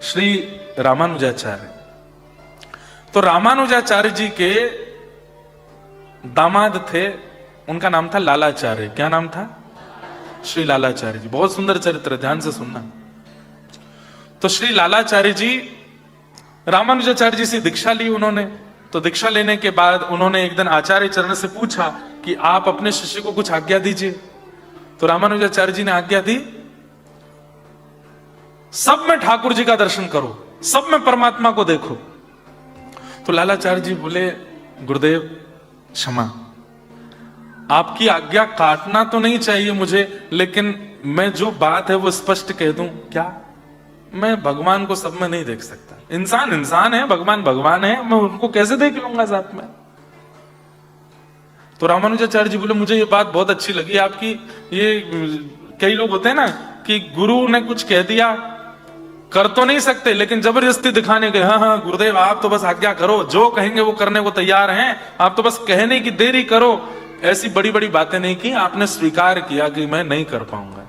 श्री रामानुजाचार्य। तो रामानुजाचार्य जी के दामाद थे, उनका नाम था लालाचार्य। क्या नाम था? श्री लालाचार्य जी। बहुत सुंदर चरित्र, ध्यान से सुनना। तो श्री लालाचार्य जी रामानुजाचार्य जी से दीक्षा ली उन्होंने। तो दीक्षा लेने के बाद उन्होंने एक दिन आचार्य चरण से पूछा कि आप अपने शिष्य को कुछ आज्ञा दीजिए। तो रामानुजाचार्य जी ने आज्ञा दी, सब में ठाकुर जी का दर्शन करो, सब में परमात्मा को देखो। तो लालाचार्य जी बोले, गुरुदेव क्षमा, आपकी आज्ञा काटना तो नहीं चाहिए मुझे, लेकिन मैं जो बात है वो स्पष्ट कह दूं। क्या? मैं भगवान को सब में नहीं देख सकता। इंसान इंसान है, भगवान भगवान है, मैं उनको कैसे देख लूंगा साथ में? तो रामानुजाचार्य जी बोले, मुझे ये बात बहुत अच्छी लगी आपकी। ये कई लोग होते हैं ना कि गुरु ने कुछ कह दिया, कर तो नहीं सकते, लेकिन जबरदस्ती दिखाने गए, हाँ हाँ गुरुदेव आप तो बस आज्ञा करो, जो कहेंगे वो करने को तैयार हैं, आप तो बस कहने की देरी करो। ऐसी बड़ी बड़ी बातें नहीं की, आपने स्वीकार किया कि मैं नहीं कर पाऊंगा।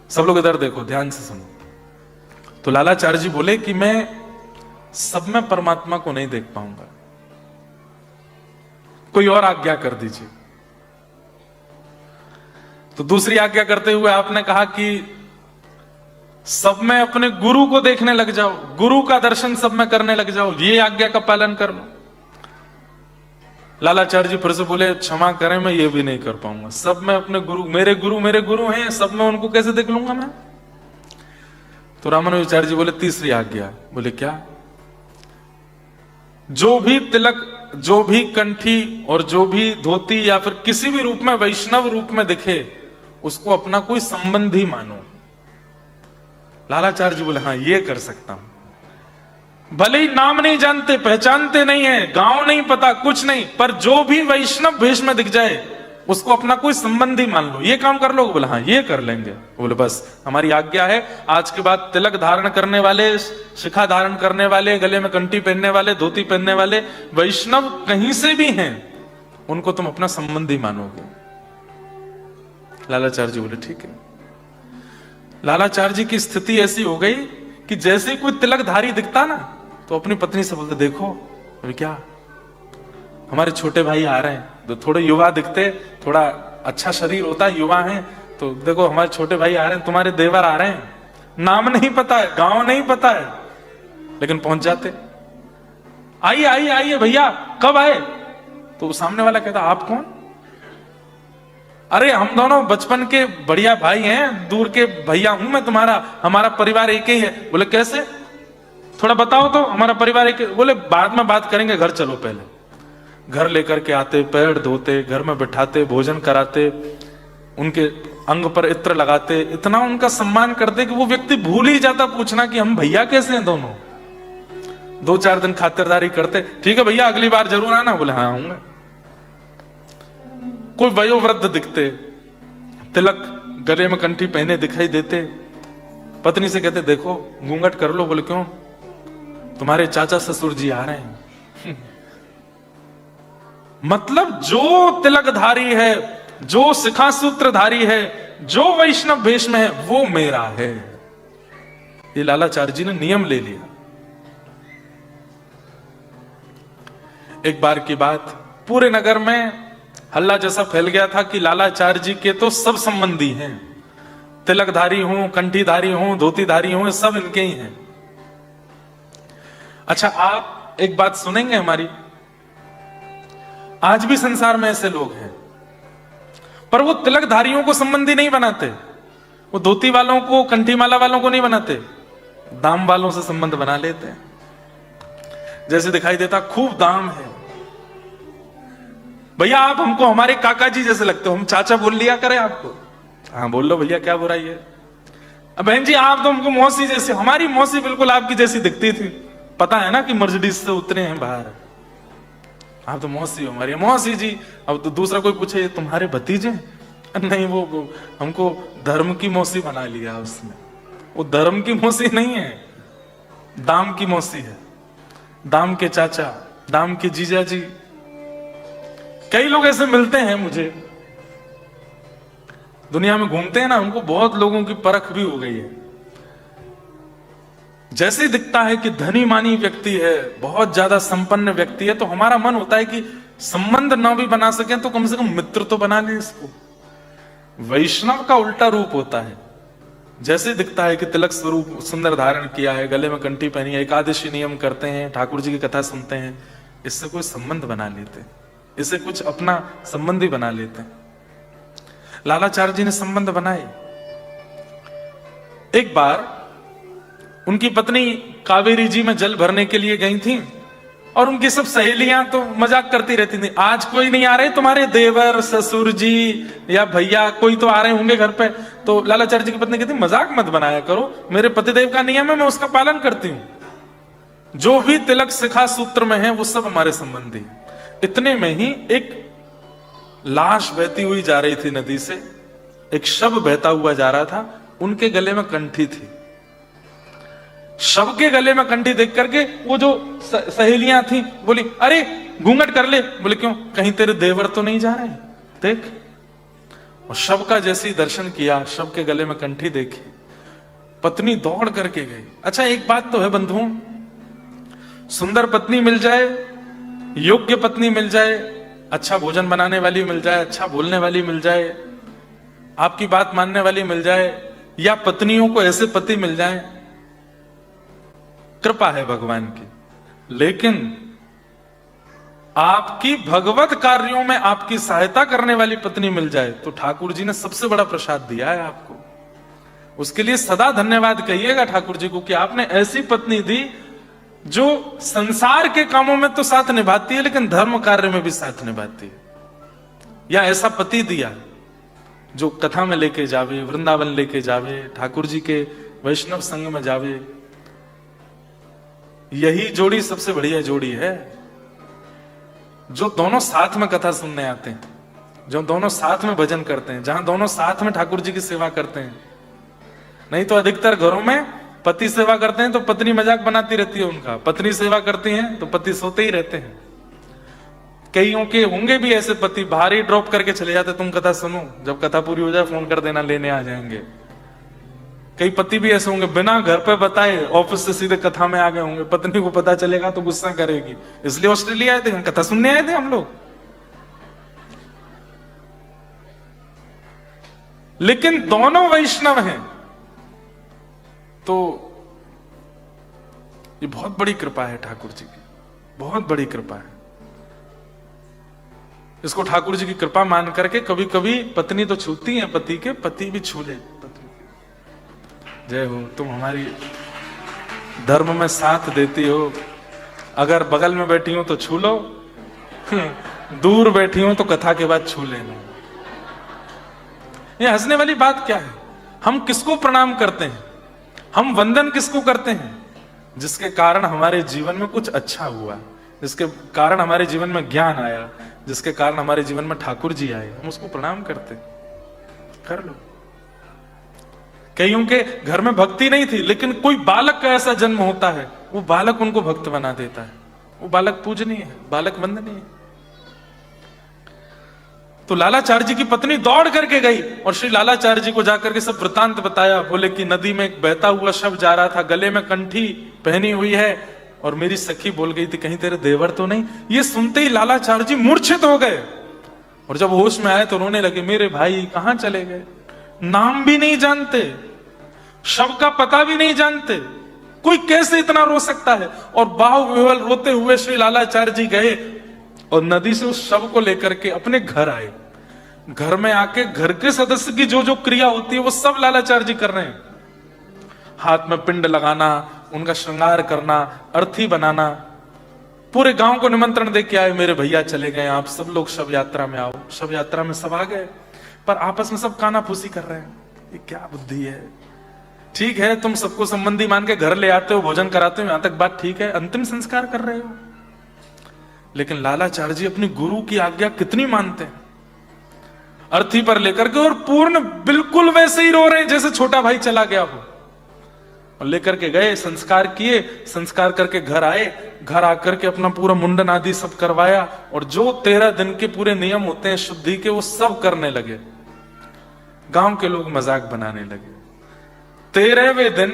सब लोग इधर देखो, ध्यान से सुनो। तो लालाचार्य जी बोले कि मैं सब में परमात्मा को नहीं देख पाऊंगा, कोई और आज्ञा कर दीजिए। तो दूसरी आज्ञा करते हुए आपने कहा कि सब में अपने गुरु को देखने लग जाओ, गुरु का दर्शन सब में करने लग जाओ, ये आज्ञा का पालन कर लो। लालाचार्य जी फिर से बोले, क्षमा करें मैं ये भी नहीं कर पाऊंगा। सब में अपने गुरु मेरे गुरु हैं, सब में उनको कैसे देख लूंगा मैं? तो रामानुजाचार्य जी बोले, तीसरी आज्ञा। बोले क्या? जो भी तिलक, जो भी कंठी और जो भी धोती या फिर किसी भी रूप में वैष्णव रूप में दिखे, उसको अपना कोई संबंधी मानो। लालाचार्य जी बोले, हाँ ये कर सकता हूं। भले ही नाम नहीं जानते, पहचानते नहीं है, गांव नहीं पता, कुछ नहीं, पर जो भी वैष्णव भेष में दिख जाए उसको अपना कोई संबंधी मान लो। ये काम कर लो? बोले हाँ ये कर लेंगे। बोले बस हमारी आज्ञा है, आज के बाद तिलक धारण करने वाले, शिखा धारण करने वाले, गले में कंठी पहनने वाले, धोती पहनने वाले वैष्णव कहीं से भी हैं, उनको तुम अपना संबंधी मानोगे। लालाचार्य जी बोले ठीक है। लालाचार्य जी की स्थिति ऐसी हो गई कि जैसे कोई तिलकधारी दिखता ना, तो अपनी पत्नी से बोलते, देखो अभी क्या हमारे छोटे भाई आ रहे हैं, तो थोड़े युवा दिखते, थोड़ा अच्छा शरीर होता है, युवा हैं, तो देखो हमारे छोटे भाई आ रहे हैं, तुम्हारे देवर आ रहे हैं। नाम नहीं पता है, गांव नहीं पता है, लेकिन पहुंच जाते। आइए आइए आइए भैया, कब आए? तो सामने वाला कहता, आप कौन? अरे हम दोनों बचपन के बढ़िया भाई हैं, दूर के भैया हूं मैं तुम्हारा, हमारा परिवार एक ही है। बोले कैसे? थोड़ा बताओ तो, हमारा परिवार एक। बोले बाद में बात करेंगे, घर चलो पहले। घर लेकर के आते, पैर धोते, घर में बैठाते, भोजन कराते, उनके अंग पर इत्र लगाते, इतना उनका सम्मान करते कि वो व्यक्ति भूल ही जाता पूछना कि हम भैया कैसे हैं दोनों। 2-4 दिन खातिरदारी करते, ठीक है भैया अगली बार जरूर आना। बोले हाँ आऊंगा। कोई वयोवृद्ध दिखते, तिलक गले में कंठी पहने दिखाई देते, पत्नी से कहते, देखो घूंघट कर लो। बोले क्यों? तुम्हारे चाचा ससुर जी आ रहे हैं। मतलब जो तिलकधारी है, जो शिखा सूत्रधारी है, जो वैष्णव भेष में है, वो मेरा है। ये लालाचार्य जी ने नियम ले लिया। एक बार की बात, पूरे नगर में हल्ला जैसा फैल गया था कि लालाचार्य जी के तो सब संबंधी हैं, तिलकधारी हूं, कंठीधारी हूं, धोतीधारी हूं, सब इनके ही हैं। अच्छा आप एक बात सुनेंगे हमारी, आज भी संसार में ऐसे लोग हैं, पर वो तिलकधारियों को संबंधी नहीं बनाते, वो धोती वालों को, कंठी माला वालों को नहीं बनाते, दाम वालों से संबंध बना लेते हैं। जैसे दिखाई देता खूब दाम है, भैया आप हमको हमारे काका जी जैसे लगते हो, हम चाचा बोल लिया करें आपको। हाँ बोल लो भैया, क्या बुराई है। अब बहन जी आप तो हमको मौसी जैसे, हमारी मौसी बिल्कुल आपकी जैसी दिखती थी, पता है ना कि मर्सिडीज से उतरे हैं बाहर, आप तो मौसी हो हमारी। मौसी जी, अब तो दूसरा कोई पूछे तुम्हारे भतीजे? नहीं वो हमको धर्म की मौसी बना लिया उसने। वो धर्म की मौसी नहीं है, दाम की मौसी है, दाम के चाचा, दाम के जीजा जी। कई लोग ऐसे मिलते हैं मुझे, दुनिया में घूमते हैं ना, उनको बहुत लोगों की परख भी हो गई है। जैसे दिखता है कि धनी मानी व्यक्ति है, बहुत ज्यादा संपन्न व्यक्ति है, तो हमारा मन होता है कि संबंध ना भी बना सके तो कम से कम मित्र तो बना ले इसको। वैष्णव का उल्टा रूप होता है। जैसे दिखता है कि तिलक स्वरूप सुंदर धारण किया है, गले में कंठी पहनी है, एकादशी नियम करते हैं, ठाकुर जी की कथा सुनते हैं, इससे कोई संबंध बना लेते, इसे कुछ अपना संबंधी बना लेते। लालाचार्य जी ने संबंध बनाए। एक बार उनकी पत्नी कावेरी जी में जल भरने के लिए गई थी और उनकी सब सहेलियां तो मजाक करती रहती थी, आज कोई नहीं आ रहे तुम्हारे देवर ससुर जी या भैया, कोई तो आ रहे होंगे घर पे। तो लालाचार्य जी की पत्नी कहती मजाक मत बनाया करो, मेरे पतिदेव का नियम है, मैं उसका पालन करती हूं। जो भी तिलक शिखा सूत्र में है वो सब हमारे संबंधी। इतने में ही एक लाश बहती हुई जा रही थी नदी से, एक शव बहता हुआ जा रहा था, उनके गले में कंठी थी। शव के गले में कंठी देख करके वो जो सहेलियां थी बोली अरे घूंघट कर ले। बोले क्यों? कहीं तेरे देवर तो नहीं जा रहे? देख। और शव का जैसे ही दर्शन किया, शव के गले में कंठी देखी, पत्नी दौड़ करके गई। अच्छा एक बात तो है बंधुओं, सुंदर पत्नी मिल जाए, योग्य पत्नी मिल जाए, अच्छा भोजन बनाने वाली मिल जाए, अच्छा बोलने वाली मिल जाए, आपकी बात मानने वाली मिल जाए, या पत्नियों को ऐसे पति मिल जाए, कृपा है भगवान की। लेकिन आपकी भगवत कार्यों में आपकी सहायता करने वाली पत्नी मिल जाए तो ठाकुर जी ने सबसे बड़ा प्रसाद दिया है आपको। उसके लिए सदा धन्यवाद कहिएगा ठाकुर जी को कि आपने ऐसी पत्नी दी जो संसार के कामों में तो साथ निभाती है लेकिन धर्म कार्य में भी साथ निभाती है। या ऐसा पति दिया जो कथा में लेके जावे, वृंदावन लेके जावे, ठाकुर जी के वैष्णव संग में जावे। यही जोड़ी सबसे बढ़िया जोड़ी है, जो दोनों साथ में कथा सुनने आते हैं, जो दोनों साथ में भजन करते हैं, जहां दोनों साथ में ठाकुर जी की सेवा करते हैं। नहीं तो अधिकतर घरों में पति सेवा करते हैं तो पत्नी मजाक बनाती रहती है उनका, पत्नी सेवा करती हैं तो पति सोते ही रहते हैं। कईयों के होंगे भी ऐसे पति, बाहर ही ड्रॉप करके चले जाते, तुम कथा सुनो, जब कथा पूरी हो जाए फोन कर देना, लेने आ जाएंगे। कई पति भी ऐसे होंगे बिना घर पे बताए ऑफिस से सीधे कथा में आ गए होंगे, पत्नी को पता चलेगा तो गुस्सा करेगी। इसलिए ऑस्ट्रेलिया आए थे, कथा सुनने आए थे हम लोग। लेकिन दोनों वैष्णव हैं तो ये बहुत बड़ी कृपा है ठाकुर जी की, बहुत बड़ी कृपा है। इसको ठाकुर जी की कृपा मान करके कभी कभी पत्नी तो छूती है पति के, पति भी छू ले। जय हो, तुम हमारी धर्म में साथ देती हो। अगर बगल में बैठी हो तो छू लो, दूर बैठी हो तो कथा के बाद छू लेना। ये हंसने वाली बात क्या है? हम किसको प्रणाम करते हैं, हम वंदन किसको करते हैं? जिसके कारण हमारे जीवन में कुछ अच्छा हुआ, जिसके कारण हमारे जीवन में ज्ञान आया, जिसके कारण हमारे जीवन में ठाकुर जी आए, हम उसको प्रणाम करते हैं। कर लो। कईयों के घर में भक्ति नहीं थी लेकिन कोई बालक का ऐसा जन्म होता है, वो बालक उनको भक्त बना देता है। वो बालक पूजनीय है, बालक वंदनीय है। तो लालाचार्य जी की पत्नी दौड़ करके गई और श्री लालाचार्य जी को जाकर के सब वृतांत बताया। बोले कि नदी में एक बहता हुआ शव जा रहा था, गले में कंठी पहनी हुई है, और मेरी सखी बोल गई थी कहीं तेरे देवर तो नहीं। ये सुनते ही लालाचार्य जी मूर्छित हो गए और जब होश में आए तो रोने लगे। मेरे भाई कहां चले गए? नाम भी नहीं जानते, शव का पता भी नहीं जानते, कोई कैसे इतना रो सकता है? और बाहुविह्वल रोते हुए श्री लालाचार्य जी गए और नदी से उस शव को लेकर के अपने घर आए। घर में आके घर के सदस्य की जो जो क्रिया होती है वो सब लालाचार्य जी कर रहे हैं। हाथ में पिंड लगाना, उनका श्रृंगार करना, अर्थी बनाना। पूरे गांव को निमंत्रण दे के आए, मेरे भैया चले गए, आप सब लोग शव यात्रा में आओ। शव यात्रा में सब आ गए, पर आपस में सब कानाफूसी कर रहे हैं। ये क्या बुद्धि है? ठीक है, तुम सबको संबंधी मान के घर ले आते हो, भोजन कराते हो, यहां तक बात ठीक है, अंतिम संस्कार कर रहे हो। लेकिन लालाचार्य जी अपनी गुरु की आज्ञा कितनी मानते हैं। अर्थी पर लेकर के और पूर्ण बिल्कुल वैसे ही रो रहे हैं जैसे छोटा भाई चला गया हो। और लेकर के गए, संस्कार किए, संस्कार करके घर आए। घर आकर के अपना पूरा मुंडन आदि सब करवाया और जो 13 दिन के पूरे नियम होते हैं शुद्धि के, वो सब करने लगे। गांव के लोग मजाक बनाने लगे। 13वें दिन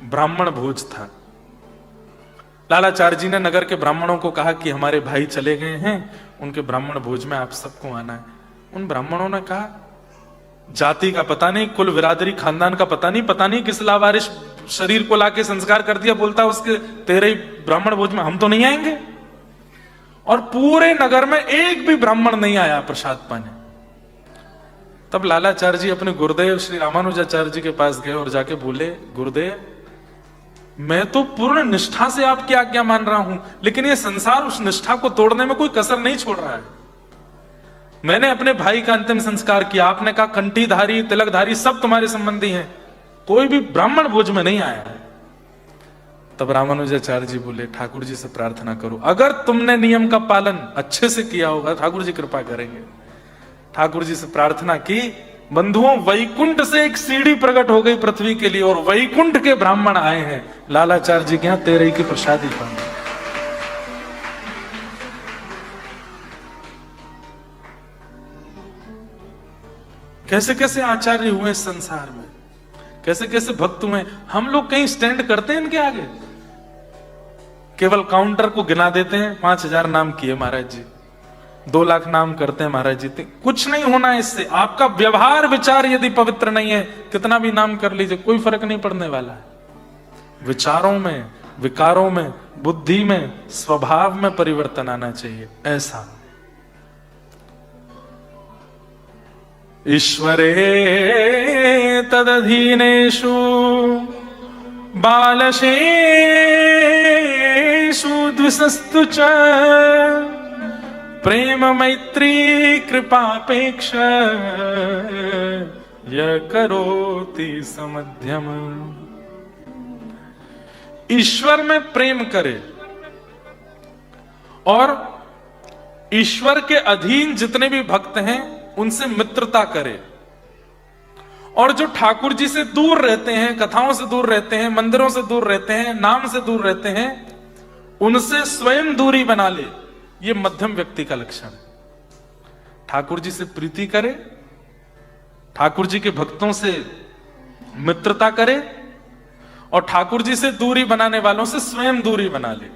ब्राह्मण भोज था। लालाचार्य जी ने नगर के ब्राह्मणों को कहा कि हमारे भाई चले गए हैं, उनके ब्राह्मण भोज में आप सबको आना है। उन ब्राह्मणों ने कहा, जाति का पता नहीं, कुल बिरादरी खानदान का पता नहीं किस लावारिश शरीर को लाके संस्कार कर दिया, बोलता उसके तेरे ही ब्राह्मण भोज में हम तो नहीं आएंगे। और पूरे नगर में एक भी ब्राह्मण नहीं आया प्रसाद पाने। तब लालाचार्य जी अपने गुरुदेव श्री रामानुजाचार्य जी के पास गए और जाके बोले, गुरुदेव मैं तो पूर्ण निष्ठा से आपकी आज्ञा मान रहा हूं, लेकिन ये संसार उस निष्ठा को तोड़ने में कोई कसर नहीं छोड़ रहा है। मैंने अपने भाई का अंतिम संस्कार किया, आपने कहा कंठीधारी तिलकधारी सब तुम्हारे संबंधी हैं, कोई भी ब्राह्मण भोज में नहीं आया है। तब रामानुजाचार्य जी बोले, ठाकुर जी से प्रार्थना करो, अगर तुमने नियम का पालन अच्छे से किया होगा ठाकुर जी कृपा करेंगे। ठाकुर जी से प्रार्थना की, बंधुओं वैकुंठ से एक सीढ़ी प्रकट हो गई पृथ्वी के लिए, और वैकुंठ के ब्राह्मण आए हैं लालाचार्य जी के यहां तेरे की प्रसादी पाने। कैसे कैसे आचार्य हुए इस संसार में, कैसे कैसे भक्त हुए। हम लोग कहीं स्टैंड करते हैं इनके आगे? केवल काउंटर को गिना देते हैं, 5000 नाम किए महाराज जी, 2 लाख नाम करते हैं महाराज जी। कुछ नहीं होना है इससे। आपका व्यवहार विचार यदि पवित्र नहीं है, कितना भी नाम कर लीजिए, कोई फर्क नहीं पड़ने वाला है। विचारों में, विकारों में, बुद्धि में, स्वभाव में परिवर्तन आना चाहिए। ऐसा ईश्वरे तदधीनेषु बालशेषु द्विषस्तु च प्रेम मैत्री कृपापेक्ष य करोति समध्यम। ईश्वर में प्रेम करे और ईश्वर के अधीन जितने भी भक्त हैं उनसे मित्रता करे, और जो ठाकुर जी से दूर रहते हैं, कथाओं से दूर रहते हैं, मंदिरों से दूर रहते हैं, नाम से दूर रहते हैं, उनसे स्वयं दूरी बना ले। ये मध्यम व्यक्ति का लक्षण। ठाकुर जी से प्रीति करे, ठाकुर जी के भक्तों से मित्रता करे, और ठाकुर जी से दूरी बनाने वालों से स्वयं दूरी बना ले।